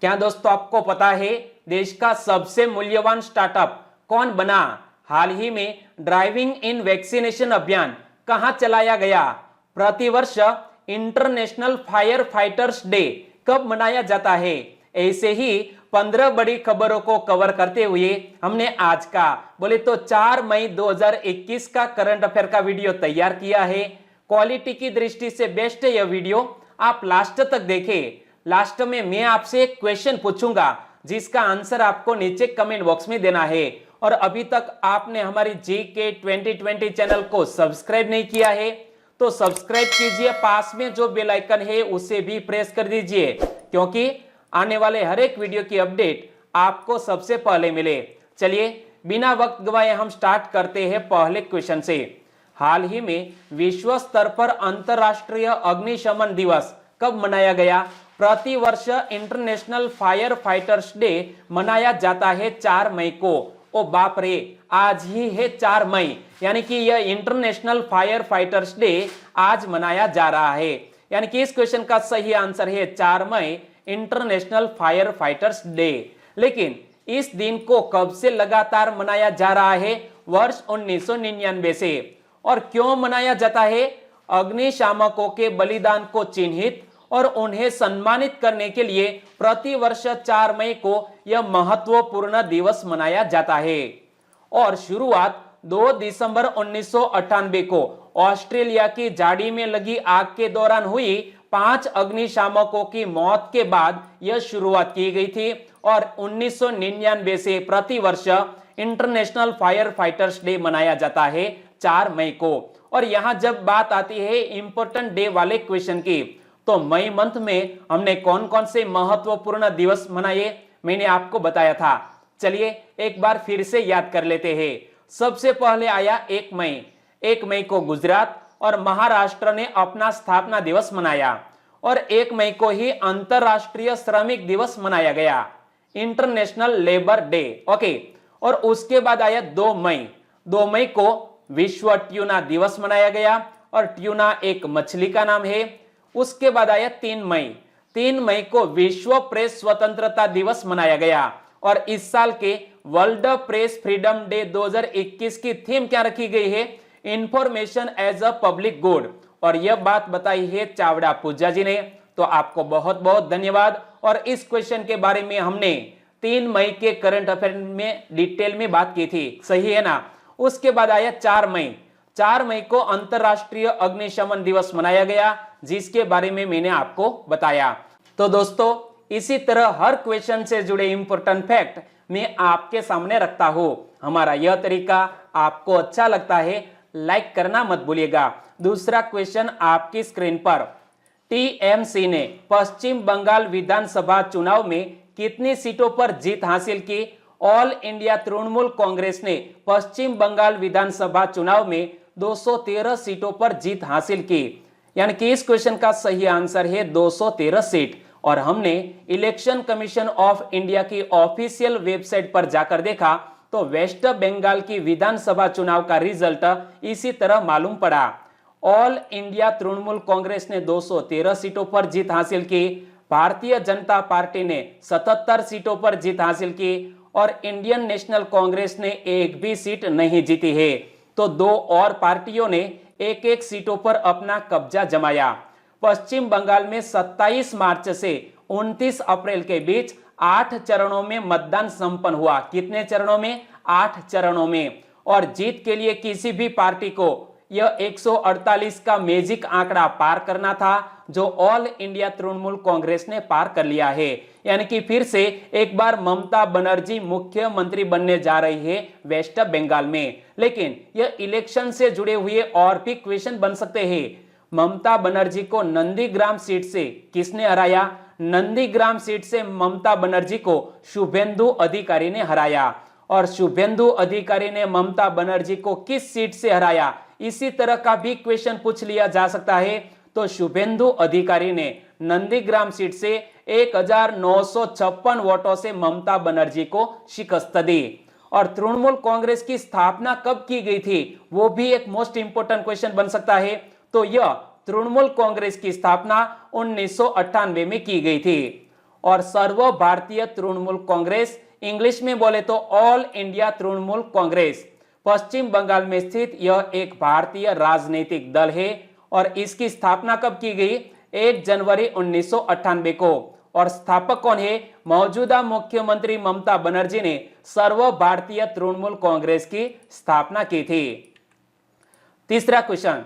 क्या दोस्तों आपको पता है देश का सबसे मूल्यवान स्टार्टअप कौन बना? हाल ही में ड्राइविंग इन वैक्सीनेशन अभियान कहां चलाया गया? प्रतिवर्ष इंटरनेशनल फायर फाइटर्स डे कब मनाया जाता है? ऐसे ही 15 बड़ी खबरों को कवर करते हुए हमने आज का बोले तो 4 मई 2021 का करंट अफेयर का वीडियो तैयार किया है। क्वालिटी की दृष्टि से बेस्ट है यह वीडियो, आप लास्ट तक देखें। लास्ट में मैं आपसे एक क्वेश्चन पूछूंगा जिसका आंसर आपको नीचे कमेंट बॉक्स में देना है। और अभी तक आपने हमारी जीके 2020 चैनल को सब्सक्राइब नहीं किया है तो सब्सक्राइब कीजिए, पास में जो बेल आइकन है उसे भी प्रेस कर दीजिए क्योंकि आने वाले हर एक वीडियो की अपडेट आपको सबसे पहले मिले। चलिए बिना वक्त गवाए हम स्टार्ट करते हैं पहले क्वेश्चन से। हाल ही में विश्व स्तर पर अंतरराष्ट्रीय अग्निशमन दिवस कब मनाया गया? प्रतिवर्ष इंटरनेशनल फायर फाइटर्स डे मनाया जाता है 4 मई को। ओ बाप रे, आज ही है 4 मई, यानी कि यह इंटरनेशनल फायर फाइटर्स डे आज मनाया जा रहा है। यानी कि इस क्वेश्चन का सही आंसर है 4 मई इंटरनेशनल फायर फाइटर्स डे। लेकिन इस दिन को कब से लगातार मनाया जा रहा है? वर्ष 1999 से। और क्यों मनाया जाता है? अग्निशामकों के बलिदान को चिन्हित और उन्हें सम्मानित करने के लिए प्रतिवर्ष 4 मई को यह महत्वपूर्ण दिवस मनाया जाता है। और शुरुआत 2 दिसंबर 1998 को ऑस्ट्रेलिया की झाड़ी में लगी आग के दौरान हुई 5 अग्निशामकों की मौत के बाद यह शुरुआत की गई थी। और 1999 से प्रतिवर्ष इंटरनेशनल फायर फाइटर्स डे मनाया जाता है 4 मई को। और यहां जब बात आती है इंपॉर्टेंट डे वाले क्वेश्चन की, तो मई मंथ में हमने कौन कौन से महत्वपूर्ण दिवस मनाए मैंने आपको बताया था। चलिए एक बार फिर से याद कर लेते हैं। सबसे पहले आया 1 मई। 1 मई को गुजरात और महाराष्ट्र ने अपना स्थापना दिवस मनाया। और 1 मई को ही अंतरराष्ट्रीय श्रमिक दिवस मनाया गया, इंटरनेशनल लेबर डे। ओके। और उसके बाद आया 2 मई। 2 मई को विश्व ट्यूना दिवस मनाया गया और ट्यूना एक मछली का नाम है। उसके बाद आया 3 मई। 3 मई को विश्व प्रेस स्वतंत्रता दिवस मनाया गया। और इस साल के वर्ल्ड प्रेस फ्रीडम डे 2021 की थीम क्या रखी गई है? Information as a public good. और यह बात बताई है चावड़ा पूजा जी ने, तो आपको बहुत बहुत धन्यवाद। और इस क्वेश्चन के बारे में हमने 3 मई के करंट अफेयर में डिटेल में बात की थी, सही है ना? उसके बाद आया 4 मई। 4 मई को अंतरराष्ट्रीय अग्निशमन दिवस मनाया गया जिसके बारे में मैंने आपको बताया। तो दोस्तों इसी तरह हर क्वेश्चन से जुड़े इंपॉर्टेंट फैक्ट मैं आपके सामने रखता हूं। हमारा यह तरीका आपको अच्छा लगता है, लाइक करना मत भूलिएगा। दूसरा क्वेश्चन आपकी स्क्रीन पर। टीएमसी ने पश्चिम बंगाल विधानसभा चुनाव में कितनी सीटों पर जीत हासिल की? ऑल इंडिया तृणमूल कांग्रेस ने पश्चिम बंगाल विधानसभा चुनाव में 213 सीटों पर जीत हासिल की। यानी कि इस क्वेश्चन का सही आंसर है 213 सीट। और हमने इलेक्शन कमीशन ऑफ इंडिया की ऑफिशियल वेबसाइट पर जाकर देखा तो वेस्ट बंगाल की विधानसभा चुनाव का रिजल्ट इसी तरह मालूम पड़ा। ऑल इंडिया तृणमूल कांग्रेस ने 213 सीटों पर जीत हासिल की, भारतीय जनता पार्टी ने 77 सीटों पर जीत हासिल की और इंडियन नेशनल कांग्रेस ने एक भी सीट नहीं जीती है। तो 2 और पार्टियों ने एक एक सीटों पर अपना कब्जा जमाया। पश्चिम बंगाल में 27 मार्च से 29 अप्रैल के बीच 8 चरणों में मतदान संपन्न हुआ। कितने चरणों में? 8 चरणों में। और जीत के लिए किसी भी पार्टी को यह 148 का मैजिक आंकड़ा पार करना था जो ऑल इंडिया तृणमूल कांग्रेस ने पार कर लिया है। यानी कि फिर से एक बार ममता बनर्जी मुख्यमंत्री बनने जा रही है वेस्ट बंगाल में। लेकिन यह इलेक्शन से जुड़े हुए और भी क्वेश्चन बन सकते हैं। ममता बनर्जी को नंदीग्राम सीट से किसने हराया? नंदीग्राम सीट से ममता बनर्जी को शुभेंदु अधिकारी ने हराया। और शुभेंदु अधिकारी ने ममता बनर्जी को किस सीट से हराया? इसी तरह का भी क्वेश्चन पूछ लिया जा सकता है। तो शुभेंदु अधिकारी ने नंदीग्राम सीट से 1956 वोटों से ममता बनर्जी को शिकस्त दी। और तृणमूल कांग्रेस की स्थापना कब की गई थी? वो भी एक मोस्ट इंपोर्टेंट क्वेश्चन बन सकता है। तो यह तृणमूल कांग्रेस की स्थापना 1998 में की गई थी। और सर्व भारतीय तृणमूल कांग्रेस, इंग्लिश में बोले तो ऑल इंडिया तृणमूल कांग्रेस, पश्चिम बंगाल में स्थित यह एक भारतीय राजनीतिक दल है और इसकी स्थापना कब की गई? 1 जनवरी 1998 को। और स्थापक कौन है? मौजूदा मुख्यमंत्री ममता बनर्जी ने सर्व भारतीय तृणमूल कांग्रेस की स्थापना की थी। तीसरा क्वेश्चन,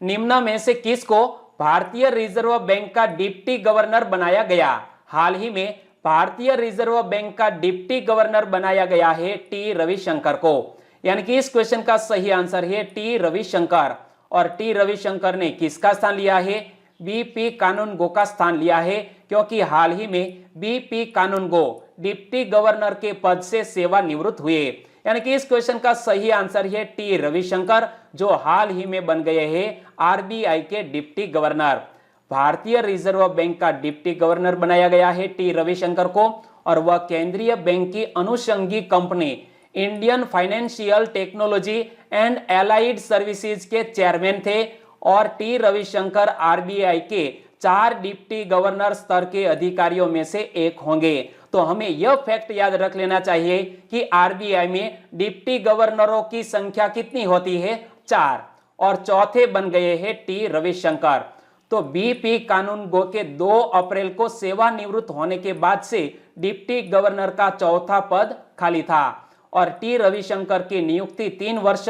निम्न में से किसको भारतीय रिजर्व बैंक का डिप्टी गवर्नर बनाया गया? हाल ही में भारतीय रिजर्व बैंक का डिप्टी गवर्नर बनाया गया है टी रविशंकर को। यानी कि इस क्वेश्चन का सही आंसर है टी रविशंकर। और टी रविशंकर ने किसका स्थान लिया है? बीपी कानूनगो का स्थान लिया है, क्योंकि हाल ही में बीपी कानूनगो डिप्टी गवर्नर के पद से सेवानिवृत्त हुए। यानी कि इस क्वेश्चन का सही आंसर है टी रविशंकर, जो हाल ही में बन गए हैं आरबीआई के डिप्टी गवर्नर। भारतीय रिजर्व बैंक का डिप्टी गवर्नर बनाया गया है टी रविशंकर को, और वह केंद्रीय बैंक की अनुषंगी company Indian financial technology and allied services के चेयरमैन थे। और टी रविशंकर आरबीआई के 4 डिप्टी गवर्नर स्तर के अधिकारियों में से एक होंगे। तो हमें यह फैक्ट याद रख लेना चाहिए कि आरबीआई में डिप्टी गवर्नरों की संख्या कितनी होती है? 4, और चौथे बन गए हैं टी रविशंकर। तो बीपी कानूनगो के 2 अप्रैल को सेवानिवृत्त होने के बाद से डिप्टी गवर्नर का चौथा पद खाली था, और टी रविशंकर की नियुक्ति 3 वर्ष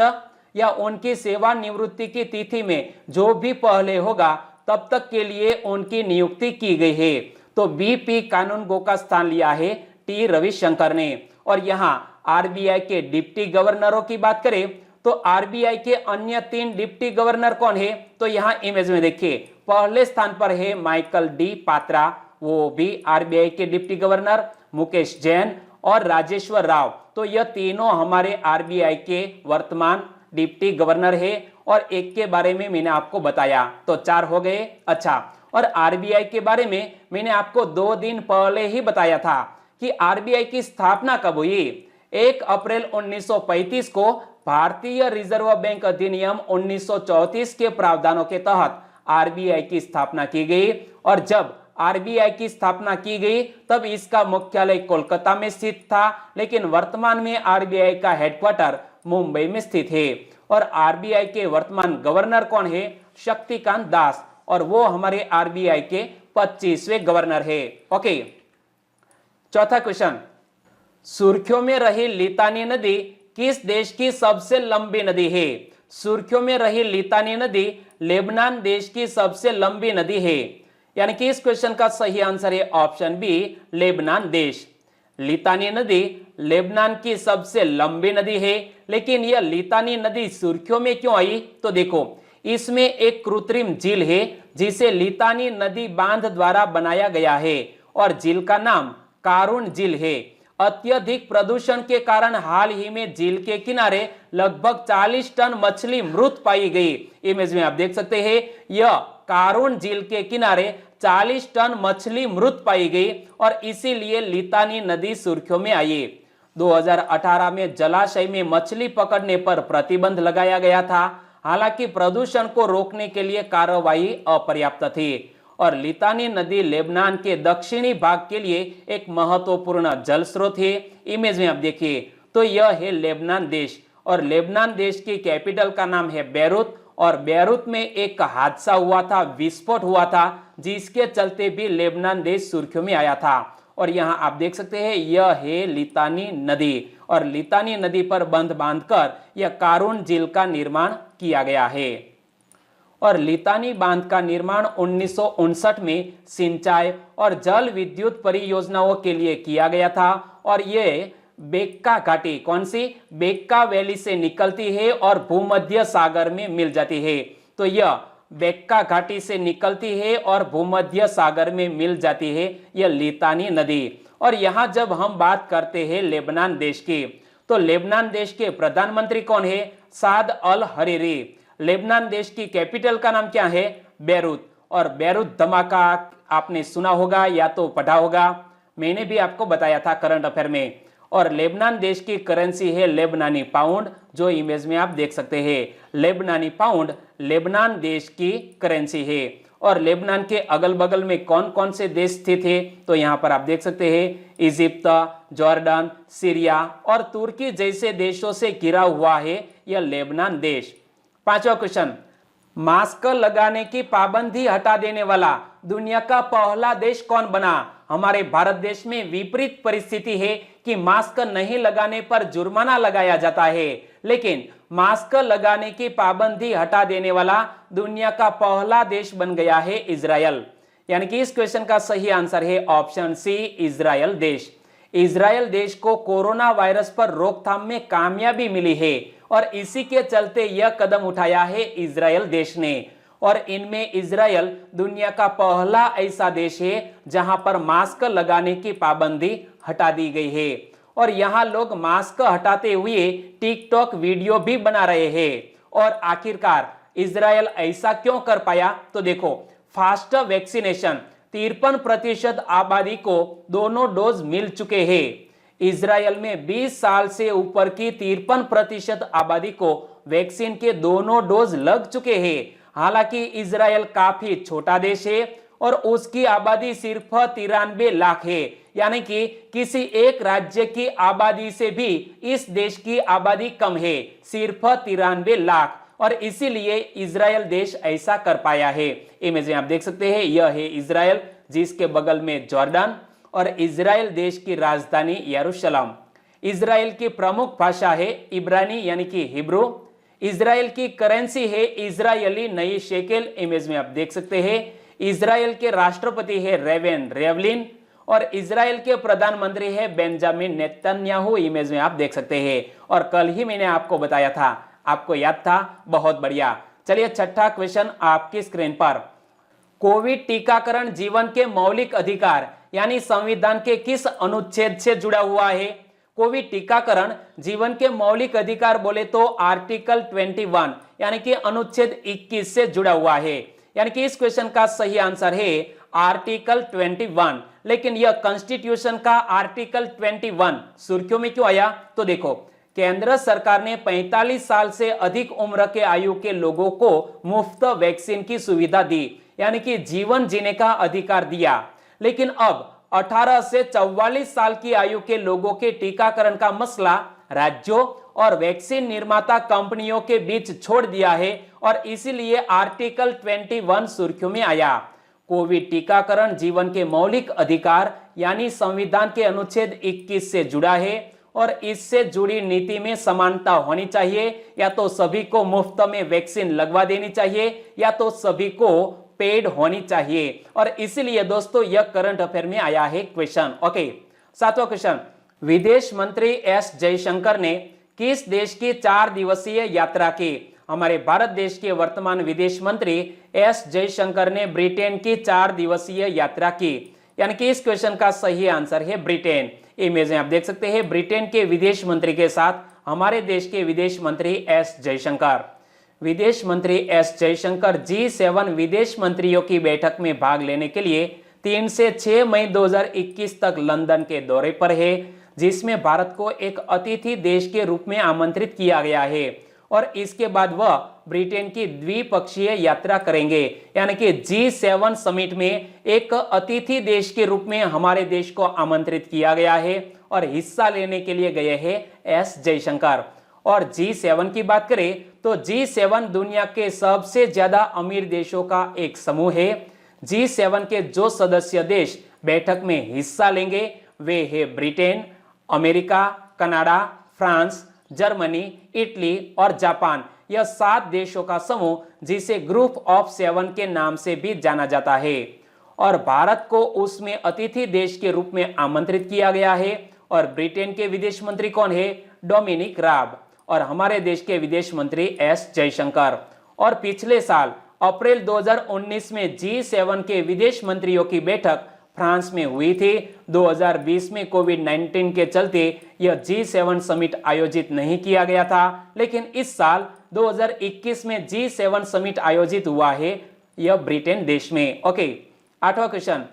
या उनकी सेवानिवृत्ति की तिथि में जो भी पहले होगा तब तक के लिए उनकी नियुक्ति की गई है। तो बीपी कानूनगो का स्थान लिया है टी रविशंकर ने। और यहाँ आरबीआई के डिप्टी गवर्नरों की बात करें तो आरबीआई के अन्य 3 डिप्टी गवर्नर कौन है? तो यहाँ इमेज में देखिए, पहले स्थान पर है माइकल डी पात्रा, वो भी आरबीआई के डिप्टी गवर्नर, मुकेश जैन और राजेश्वर राव। तो यह तीनों हमारे आरबीआई के वर्तमान डिप्टी गवर्नर है, और एक के बारे में मैंने आपको बताया, तो 4 हो गए। अच्छा, और आरबीआई के बारे में मैंने आपको 2 दिन पहले ही बताया था कि आरबीआई की स्थापना कब हुई। 1 अप्रैल 1935 को भारतीय रिजर्व बैंक अधिनियम 1934 के प्रावधानों के तहत आरबीआई की स्थापना की गई। और जब आरबीआई की स्थापना की गई तब इसका मुख्यालय कोलकाता में स्थित था, लेकिन वर्तमान में आरबीआई का हेडक्वार्टर मुंबई में स्थित है। और आरबीआई के वर्तमान गवर्नर कौन है? शक्तिकांत दास, और वो हमारे आरबीआई के 25वें गवर्नर है। ओके, चौथा क्वेश्चन, सुर्खियों में रही लितानी नदी किस देश की सबसे लंबी नदी है? सुर्खियों में रही लितानी नदी लेबनान देश की सबसे लंबी नदी है। यानी कि इस क्वेश्चन का सही आंसर है ऑप्शन बी, लेबनान देश। लितानी नदी लेबनान की सबसे लंबी नदी है, लेकिन यह लितानी नदी सुर्खियों में क्यों आई? तो देखो, इसमें एक कृत्रिम झील है जिसे लितानी नदी बांध द्वारा बनाया गया है, और झील का नाम कारून झील है। अत्यधिक प्रदूषण के कारण हाल ही में झील के किनारे लगभग 40 टन मछली मृत पाई गई। इमेज में आप देख सकते हैं, यह कारून झील के किनारे 40 टन मछली मृत पाई गई, और इसीलिए लितानी नदी सुर्खियों में आई। 2018 में जलाशय में मछली पकड़ने पर प्रतिबंध लगाया गया था, हालांकि प्रदूषण को रोकने के लिए कार्रवाई अपर्याप्त थी। और लितानी नदी लेबनान के दक्षिणी भाग के लिए एक महत्वपूर्ण जल स्रोत है। इमेज में आप देखिए, तो यह है लेबनान देश, और लेबनान देश की कैपिटल का नाम है बेरूत, और बेरूत में एक हादसा हुआ था, विस्फोट हुआ था, जिसके चलते भी लेबनान देश सुर्खियों में आया था। और यहाँ आप देख सकते हैं, यह है लितानी नदी, और लितानी नदी पर बंध बांधकर यह कारून झील का निर्माण किया गया है। और लितानी बांध का निर्माण 1959 में सिंचाई और जल विद्युत परियोजनाओं के लिए किया गया था, और ये बेक्का घाटी, कौन सी? बेक्का वैली से निकलती है और भूमध्य सागर में मिल जाती है। तो यह बेक्का घाटी से निकलती है और भूमध्य सागर में मिल जाती है यह लितानी नदी। और यहाँ जब हम बात करते हैं लेबनान देश की, तो लेबनान देश के प्रधानमंत्री कौन है? साद अल हरीरी। लेबनान देश की कैपिटल का नाम क्या है? बेरूत। और बेरूत धमाका आपने सुना होगा या तो पढ़ा होगा, मैंने भी आपको बताया था करंट अफेयर में। और लेबनान देश की करेंसी है लेबनानी पाउंड, जो इमेज में आप देख सकते हैं। लेबनानी पाउंड लेबनान देश की करेंसी है। और लेबनान के अगल बगल में कौन कौन से देश स्थित है? तो यहाँ पर आप देख सकते हैं इजिप्ट, जॉर्डन, सीरिया और तुर्की जैसे देशों से घिरा हुआ है यह लेबनान देश। पांचवा क्वेश्चन, मास्क लगाने की पाबंदी हटा देने वाला दुनिया का पहला देश कौन बना? हमारे भारत देश में विपरीत परिस्थिति है कि मास्क नहीं लगाने पर जुर्माना लगाया जाता है, लेकिन मास्क लगाने की पाबंदी हटा देने वाला दुनिया का पहला देश बन गया है इजरायल। यानी कि इस क्वेश्चन का सही आंसर है ऑप्शन सी, इजरायल देश। इजरायल देश को कोरोना वायरस पर रोकथाम में कामयाबी मिली है और इसी के चलते यह कदम उठाया है इजरायल देश ने। और इनमें इजरायल दुनिया का पहला ऐसा देश है जहां पर मास्क लगाने की पाबंदी हटा दी गई है और यहां लोग मास्क हटाते हुए टिकटॉक वीडियो भी बना रहे हैं। और आखिरकार इजरायल ऐसा क्यों कर पाया? तो देखो, फास्ट वैक्सीनेशन, 53% आबादी को दोनों डोज मिल चुके हैं। इजरायल में 20 साल से ऊपर की 53% आबादी को वैक्सीन के दोनों डोज लग चुके हैं। हालांकि इजरायल काफी छोटा देश है और उसकी आबादी सिर्फ 93 लाख है, यानी कि किसी एक राज्य की आबादी से भी इस देश की आबादी कम है, सिर्फ 93 लाख। और इसीलिए इजरायल देश ऐसा कर पाया है। इमेज में आप देख सकते हैं, यह है इजरायल, जिसके बगल में जॉर्डन और इजरायल देश की राजधानी यरूशलेम। इजरायल की प्रमुख भाषा है इब्रानी यानी कि हिब्रू। इजरायल की करेंसी है इजरायली नई शेकेल। इमेज में आप देख सकते हैं। इजरायल के राष्ट्रपति है रेवेन रेवलिन और इजरायल के प्रधानमंत्री है बेंजामिन नेतन्याहू। इमेज में आप देख सकते हैं। और कल ही मैंने आपको बताया था, आपको याद था? बहुत बढ़िया। चलिए छठा क्वेश्चन आपकी स्क्रीन पर। कोविड टीकाकरण जीवन के मौलिक अधिकार यानी संविधान के किस अनुच्छेद से जुड़ा हुआ है? कोविड टीकाकरण जीवन के मौलिक अधिकार बोले तो आर्टिकल 21 यानी कि अनुच्छेद 21 से जुड़ा हुआ है। यानी कि इस क्वेश्चन का सही आंसर है आर्टिकल 21। लेकिन यह कॉन्स्टिट्यूशन का आर्टिकल 21 सुर्खियों में क्यों आया? तो देखो, केंद्र सरकार ने 45 साल से अधिक उम्र के आयु के लोगों को मुफ्त वैक्सीन की सुविधा दी, यानी कि जीवन जीने का अधिकार दिया। लेकिन अब 18 से 44 साल की आयु के लोगों के टीकाकरण का मसला राज्यों और वैक्सीन निर्माता कंपनियों के बीच छोड़ दिया है और इसीलिए आर्टिकल 21 सुर्खियों में आया। कोविड टीकाकरण जीवन के मौलिक अधिकार यानी संविधान के अनुच्छेद 21 से जुड़ा है और इससे जुड़ी नीति में समानता होनी चाहिए। या तो सभी को मुफ्त में वैक्सीन लगवा देनी चाहिए या तो सभी को पेड होनी चाहिए। और इसीलिए दोस्तों यह करंट अफेयर में आया है क्वेश्चन। ओके, सातवां क्वेश्चन, विदेश मंत्री एस जयशंकर ने किस देश की 4 दिवसीय यात्रा की? हमारे भारत देश के वर्तमान विदेश मंत्री एस जयशंकर ने ब्रिटेन की 4 दिवसीय यात्रा की। यानी कि इस क्वेश्चन का सही आंसर है ब्रिटेन। इमेज में आप देख सकते हैं ब्रिटेन के विदेश मंत्री के साथ हमारे देश के विदेश मंत्री एस जयशंकर। विदेश मंत्री एस जयशंकर G7 विदेश मंत्रियों की बैठक में भाग लेने के लिए 3 से 6 मई 2021 तक लंदन के दौरे पर है, जिसमें भारत को एक अतिथि देश के रूप में आमंत्रित किया गया है और इसके बाद वह ब्रिटेन की द्विपक्षीय यात्रा करेंगे। यानी कि G7 समिट में एक अतिथि देश के रूप में हमारे देश को आमंत्रित किया गया है और हिस्सा लेने के लिए गए हैं एस जयशंकर। और G7 की बात करें तो G7 दुनिया के सबसे ज्यादा अमीर देशों का एक समूह है। G7 के जो सदस्य देश बैठक में हिस्सा लेंगे वे है Britain, America, Canada, France, Germany, Italy और जापान। यह 7 देशों का समूह जिसे ग्रुप ऑफ 7 के नाम से भी जाना जाता है। और भारत को उसमें अतिथि देश के रूप में आमंत्रित किया गया है। और ब्रिटेन के विदेश मंत्री कौन है? डोमिनिक राब। और हमारे देश के विदेश मंत्री एस जयशंकर। और पिछले साल अप्रैल 2019 में G7 के विदेश मंत्रियों की बैठक फ्रांस में हुई थी। 2020 में कोविड-19 के चलते यह G7 समिट आयोजित नहीं किया गया था, लेकिन इस साल 2021 में G7 समिट आयोजित हुआ है, यह ब्रिटेन देश में। ओके, 8वां क्वेश्चन,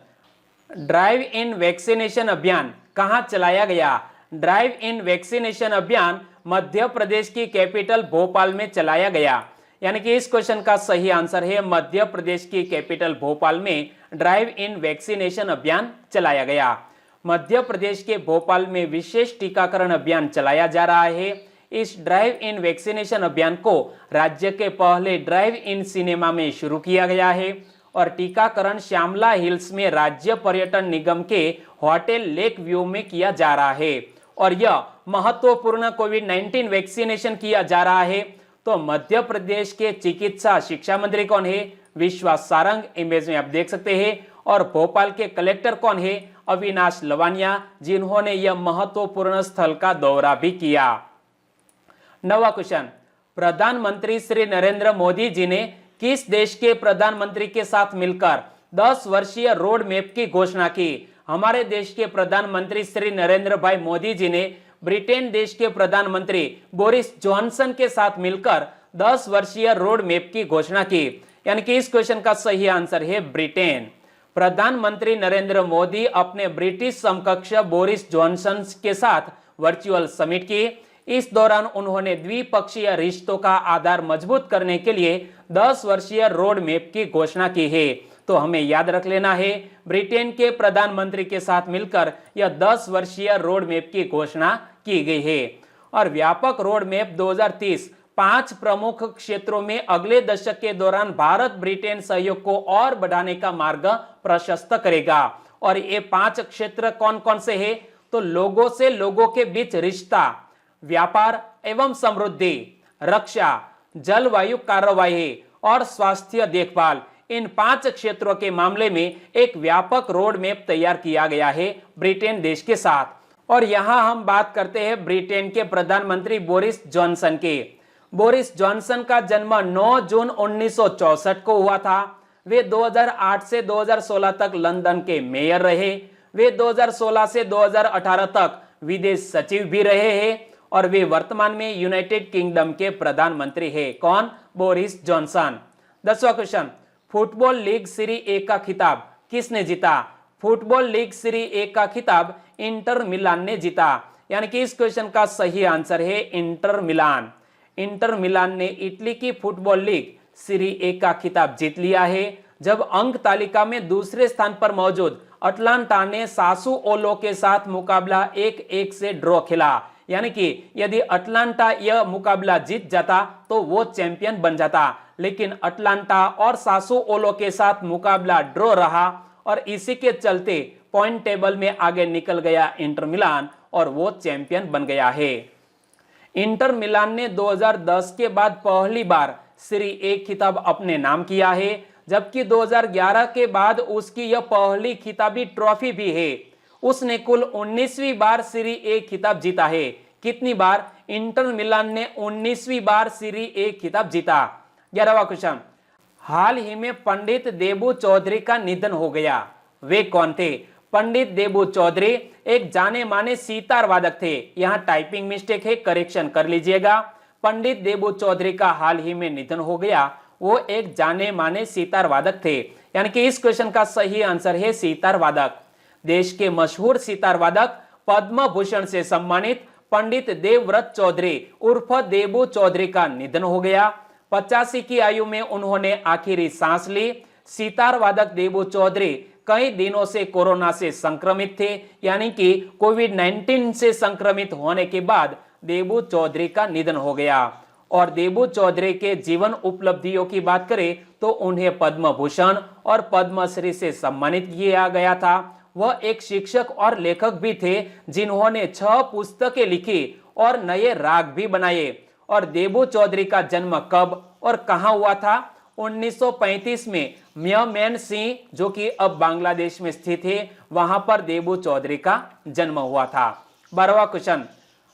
ड्राइव इन वैक्सीनेशन अभियान कहां चलाया गया? ड्राइव इन वैक्सीनेशन अभियान मध्य प्रदेश की कैपिटल भोपाल में चलाया गया। यानी कि इस क्वेश्चन का सही आंसर है मध्य प्रदेश की कैपिटल भोपाल में ड्राइव इन वैक्सीनेशन अभियान चलाया गया। मध्य प्रदेश के भोपाल में विशेष टीकाकरण अभियान चलाया जा रहा है। इस ड्राइव इन वैक्सीनेशन अभियान को राज्य के पहले ड्राइव इन सिनेमा में शुरू किया गया है और टीकाकरण श्यामला हिल्स में राज्य पर्यटन निगम के होटल लेक व्यू में किया जा रहा है और यह महत्वपूर्ण कोविड-19 वैक्सीनेशन किया जा रहा है। तो मध्य प्रदेश के चिकित्सा शिक्षा मंत्री कौन है? विश्वास सारंग, इमेज में आप देख सकते हैं। और भोपाल के कलेक्टर कौन है? अविनाश लवानिया, जिन्होंने यह महत्वपूर्ण स्थल का दौरा भी किया। नवा क्वेश्चन, प्रधानमंत्री श्री नरेंद्र मोदी जी ने किस देश के प्रधानमंत्री के साथ मिलकर 10 वर्षीय रोड मैप की घोषणा की? हमारे देश के प्रधानमंत्री श्री नरेंद्र भाई मोदी जी ने ब्रिटेन देश के प्रधानमंत्री बोरिस जॉनसन के साथ मिलकर 10 वर्षीय रोड मैप की घोषणा की। यानी कि इस क्वेश्चन का सही आंसर है ब्रिटेन। प्रधानमंत्री नरेंद्र मोदी अपने ब्रिटिश समकक्ष बोरिस जॉनसन के साथ वर्चुअल समिट की। इस दौरान उन्होंने द्विपक्षीय रिश्तों का आधार मजबूत करने के लिए 10 वर्षीय रोड मैप की घोषणा की है। तो हमें याद रख लेना है, ब्रिटेन के प्रधानमंत्री के साथ मिलकर यह 10 वर्षीय रोड मैप की घोषणा की गई है। और व्यापक रोड मैप 2030 5 प्रमुख क्षेत्रों में अगले दशक के दौरान भारत ब्रिटेन सहयोग को और बढ़ाने का मार्ग प्रशस्त करेगा। और ये 5 क्षेत्र कौन कौन से हैं? तो लोगों से लोगों के बीच रिश्ता, व्यापार एवं समृद्धि, रक्षा, जलवायु कार्यवाही और स्वास्थ्य देखभाल। इन 5 क्षेत्रों के मामले में एक व्यापक रोड मैप तैयार किया गया है ब्रिटेन देश के साथ। और यहां हम बात करते हैं ब्रिटेन के प्रधानमंत्री बोरिस जॉनसन के। बोरिस जॉनसन का जन्म 9 जून 1964 को हुआ था। वे 2008 से 2016 तक लंदन के मेयर रहे। वे 2016 से 2018 तक विदेश सचिव भी रहे हैं और वे वर्तमान में यूनाइटेड किंगडम के प्रधानमंत्री हैं। कौन? Boris Johnson. 10वां question, football league Serie A का खिताब किसने जीता? फुटबॉल लीग सीरी ए का खिताब इंटर मिलान ने जीता। यानी कि इस क्वेश्चन का सही आंसर है इंटर मिलान। इंटर मिलान ने इटली की फुटबॉल लीग सीरी ए का खिताब जीत लिया है, जब अंक तालिका में दूसरे स्थान पर मौजूद अटलांटा ने सासुओलो के साथ मुकाबला 1-1 से ड्रॉ खेला। यानी कि यदि अटलांटा यह मुकाबला जीत जाता तो वो चैंपियन बन जाता, लेकिन अटलांटा और सासुओलो के साथ मुकाबला ड्रॉ रहा और इसी के चलते पॉइंट टेबल में आगे निकल गया इंटर मिलान और वो चैंपियन बन गया है। इंटर मिलान ने 2010 के बाद पहली बार सीरी ए खिताब अपने नाम किया है, जबकि 2011 के बाद उसकी यह पहली खिताबी ट्रॉफी भी है। उसने कुल 19वीं बार सीरी ए खिताब जीता है। कितनी बार? इंटर मिलान ने 19वीं बार सीरी ए खिताब जीता। 11वां क्वेश्चन, हाल ही में पंडित देबू चौधरी का निधन हो गया। वे कौन थे? पंडित देबू चौधरी एक जाने माने सितार वादक थे। यहाँ टाइपिंग मिस्टेक है, करेक्शन कर लीजिएगा। पंडित देबू चौधरी का हाल ही में निधन हो गया। वो एक जाने माने सितार वादक थे। यानी कि इस क्वेश्चन का सही आंसर है सितार वादक। देश के मशहूर सितार वादक पद्म भूषण से सम्मानित पंडित देवव्रत चौधरी उर्फ देबू चौधरी का निधन हो गया। 85 की आयु में उन्होंने आखिरी सांस ली। सितार वादक देबू चौधरी कई दिनों से कोरोना से संक्रमित थे, यानी कि कोविड-19 से संक्रमित होने के बाद देबू चौधरी का निधन हो गया। और देबू चौधरी के जीवन उपलब्धियों की बात करें तो उन्हें पद्म भूषण और पद्मश्री से सम्मानित किया गया था। वह एक शिक्षक और लेखक भी थे जिन्होंने 6 पुस्तकें लिखी और नए राग भी बनाए। और देबू चौधरी का जन्म कब और कहां हुआ था? 1935 में म्यामेन सिंह, जो कि अब बांग्लादेश में स्थित है, वहां पर देबू चौधरी का जन्म हुआ था। 12वां क्वेश्चन,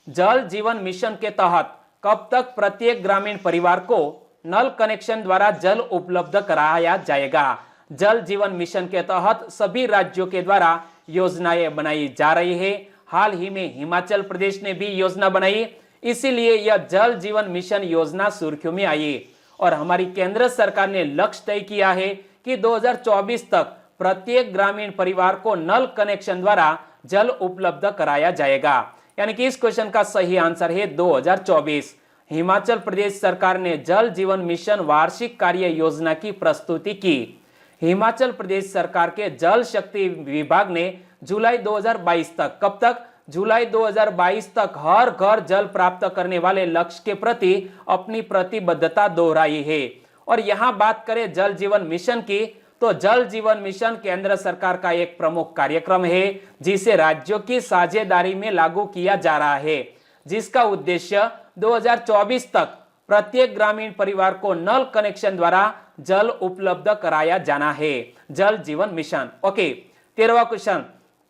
जल जीवन मिशन के तहत कब तक प्रत्येक ग्रामीण परिवार को नल कनेक्शन द्वारा जल उपलब्ध कराया जाएगा? जल जीवन मिशन के तहत सभी राज्यों के द्वारा योजनाएं बनाई जा रही है। हाल ही में हिमाचल प्रदेश ने भी योजना बनाई, इसीलिए यह जल जीवन मिशन योजना सुर्खियों में आई। और हमारी केंद्र सरकार ने लक्ष्य तय किया है कि 2024 तक प्रत्येक ग्रामीण परिवार को नल कनेक्शन द्वारा जल उपलब्ध कराया जाएगा। यानी कि इस क्वेश्चन का सही आंसर है 2024। हिमाचल प्रदेश सरकार ने जल जीवन मिशन वार्षिक कार्य योजना की प्रस्तुति की। हिमाचल प्रदेश सरकार के जल शक्ति विभाग ने जुलाई 2022 तक, कब तक? जुलाई 2022 तक हर घर जल प्राप्त करने वाले लक्ष्य के प्रति अपनी प्रतिबद्धता दोहराई है। और यहां बात करें जल जीवन मिशन की, तो जल जीवन मिशन केंद्र सरकार का एक प्रमुख कार्यक्रम है जिसे राज्यों की साझेदारी में लागू किया जा रहा है, जिसका उद्देश्य 2024 तक प्रत्येक ग्रामीण परिवार को नल कनेक्शन द्वारा जल उपलब्ध कराया जाना है। जल जीवन मिशन। ओके, 13वां क्वेश्चन,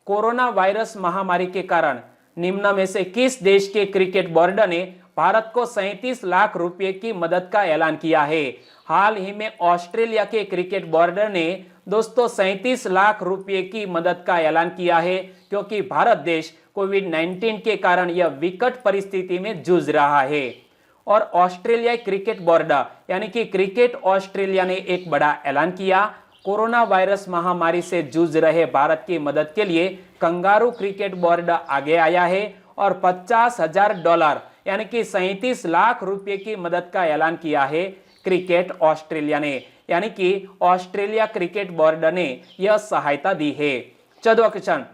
कोरोना वायरस महामारी के कारण निम्न में से किस देश के क्रिकेट बोर्ड ने भारत को 37 लाख रुपए की मदद का ऐलान किया है? हाल ही में ऑस्ट्रेलिया के क्रिकेट बोर्ड ने दोस्तों 37 लाख रुपए की मदद का ऐलान किया है, क्योंकि भारत देश कोविड-19 के कारण यह विकट परिस्थिति में जूझ रहा है। और ऑस्ट्रेलियाई क्रिकेट बोर्ड यानी कि क्रिकेट ऑस्ट्रेलिया ने एक बड़ा ऐलान किया। कोरोना वायरस महामारी से जूझ रहे भारत की मदद के लिए कंगारू क्रिकेट बोर्ड आगे आया है और $50,000 यानी कि 37 लाख रुपए की मदद का ऐलान किया है क्रिकेट ऑस्ट्रेलिया ने, यानी कि ऑस्ट्रेलिया क्रिकेट बोर्ड ने यह सहायता दी है। 14वां क्वेश्चन,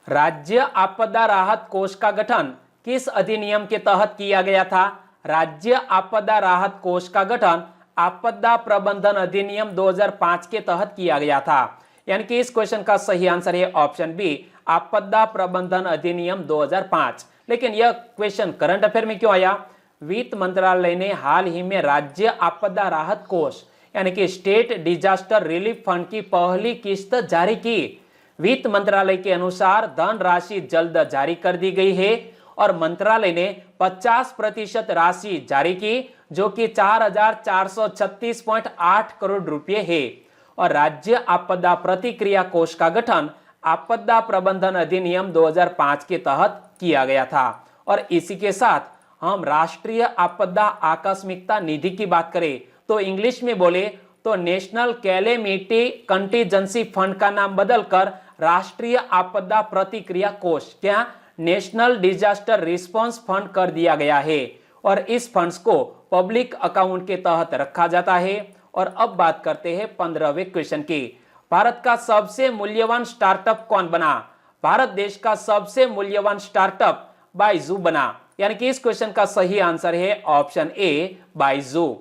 राज्य आपदा राहत कोष का गठन किस अधिनियम के तहत किया गया था? राज्य आपदा राहत कोष का गठन आपदा प्रबंधन अधिनियम 2005 के तहत किया गया था। यानी कि इस क्वेश्चन का सही आंसर है ऑप्शन बी, आपदा प्रबंधन अधिनियम 2005। लेकिन यह क्वेश्चन करंट अफेयर में क्यों आया? वित्त मंत्रालय ने हाल ही में राज्य आपदा राहत कोष यानी कि स्टेट डिजास्टर रिलीफ फंड की पहली किस्त जारी की। वित्त मंत्रालय के अनुसार धनराशि जल्द जारी कर दी गई है और मंत्रालय ने 50% राशि जारी की, जो कि 4,436.8 करोड़ रुपए है। और राज्य आपदा प्रतिक्रिया कोष का गठन आपदा प्रबंधन अधिनियम 2005 के तहत किया गया था। और इसी के साथ हम राष्ट्रीय आपदा आकस्मिकता निधि की बात करें तो इंग्लिश में बोले तो नेशनल कैलेमिटी कंटीजेंसी फंड का नाम बदलकर राष्ट्रीय आपदा प्रतिक्रिया कोष, क्या नेशनल डिजास्टर रिस्पांस फंड कर दिया गया है। और इस फंड्स को पब्लिक अकाउंट के तहत रखा जाता है। और अब बात करते हैं 15वें क्वेश्चन की। भारत का सबसे मूल्यवान स्टार्टअप कौन बना? भारत देश का सबसे मूल्यवान स्टार्टअप बाइजू बना। यानी कि इस क्वेश्चन का सही आंसर है ऑप्शन ए, बाइजू।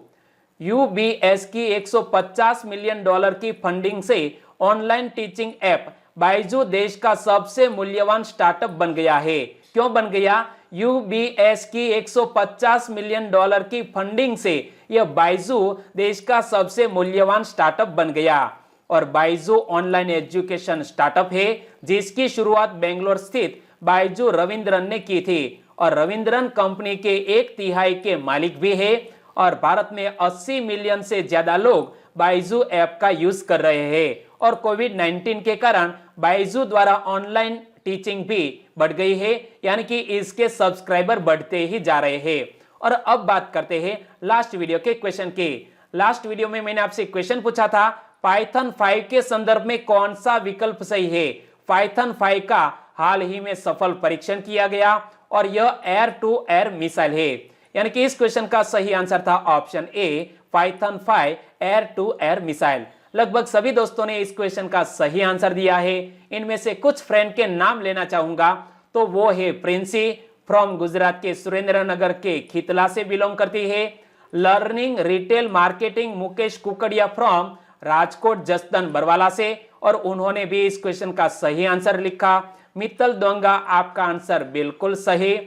यूबीएस की $150 मिलियन की फंडिंग से ऑनलाइन टीचिंग ऐप बाइजू देश का सबसे मूल्यवान स्टार्टअप बन गया है। क्यों बन गया? यूबीएस की $150 मिलियन की फंडिंग से यह बाइजू देश का सबसे मूल्यवान स्टार्टअप बन गया। और बाइजू ऑनलाइन एजुकेशन स्टार्टअप है जिसकी शुरुआत बेंगलोर स्थित बाइजू रविंद्रन ने की थी। और रविंद्रन कंपनी के 1/3 के मालिक भी है। और भारत में 80 मिलियन से ज्यादा लोग बाइजू ऐप का यूज कर रहे हैं। और कोविड-19 के कारण बाइजू द्वारा ऑनलाइन टीचिंग भी बढ़ गई है, यानी कि इसके सब्सक्राइबर बढ़ते ही जा रहे हैं। और अब बात करते हैं लास्ट वीडियो के क्वेश्चन की। लास्ट वीडियो में मैंने आपसे क्वेश्चन पूछा था पाइथन 5 के संदर्भ में कौन सा विकल्प सही है। पाइथन 5 का हाल ही में सफल परीक्षण किया गया और यह एयर टू एयर मिसाइल है। यानी कि इस क्वेश्चन का सही आंसर था option A, Python 5 air to air missile. लगभग सभी दोस्तों ने इस क्वेश्चन का सही आंसर दिया है। इनमें से कुछ फ्रेंड के नाम लेना चाहूंगा, तो वो है प्रिंसी फ्रॉम गुजरात के सुरेंद्रनगर के खितला से बिलोंग करती है। Learning retail marketing Mukesh Kukadiya from Rajkot Jasdan Barwala से, और उन्होंने भी इस क्वेश्चन का सही आंसर लिखा। मित्तल दोंगा, आपका आंसर बिल्कुल सही।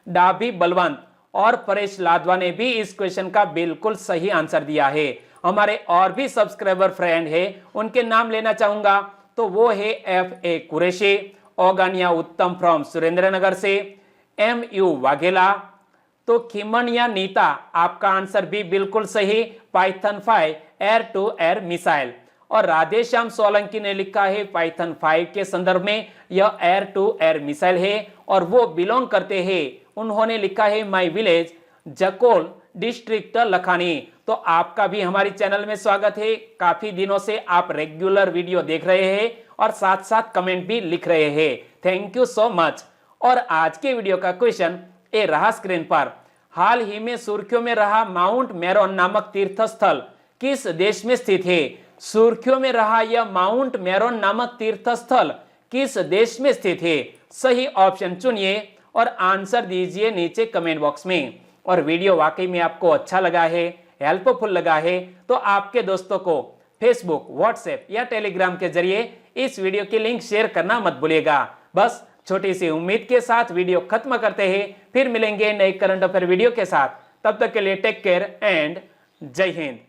डाभी बलवंत और परेश लादवा ने भी इस क्वेश्चन का बिल्कुल सही आंसर दिया है। हमारे और भी सब्सक्राइबर फ्रेंड है, उनके नाम लेना चाहूंगा, तो वो है FA कुरैशी, ओगानिया उत्तम फ्रॉम सुरेंद्रनगर से, MU वाघेला, तो खिमनिया नीता, आपका आंसर भी बिल्कुल सही, Python 5 air to air missile. और राधेश्याम सोलंकी ने लिखा है पाइथन 5 के संदर्भ में यह एयर टू एयर मिसाइल है और वो बिलोंग करते हैं, उन्होंने लिखा है माई विलेज जकोल डिस्ट्रिक्ट लखानी। तो आपका भी हमारे चैनल में स्वागत है। काफी दिनों से आप रेगुलर वीडियो देख रहे हैं और साथ साथ कमेंट भी लिख रहे हैं, थैंक यू सो मच। और आज के वीडियो का क्वेश्चन ए रहा स्क्रीन पर। हाल ही में सुर्खियों में रहा माउंट मेरोन नामक तीर्थ स्थल किस देश में स्थित है? सुर्खियों में रहा यह माउंट मेरोन नामक तीर्थ स्थल किस देश में स्थित है? सही ऑप्शन चुनिए और आंसर दीजिए नीचे कमेंट बॉक्स में। और वीडियो वाकई में आपको अच्छा लगा है, हेल्पफुल लगा है, तो आपके दोस्तों को फेसबुक, व्हाट्सएप या टेलीग्राम के जरिए इस वीडियो की लिंक शेयर करना मत भूलिएगा। बस छोटी सी उम्मीद के साथ वीडियो खत्म करते हैं, फिर मिलेंगे नए करंट अफेयर वीडियो के साथ। तब तक के लिए टेक केयर एंड जय हिंद।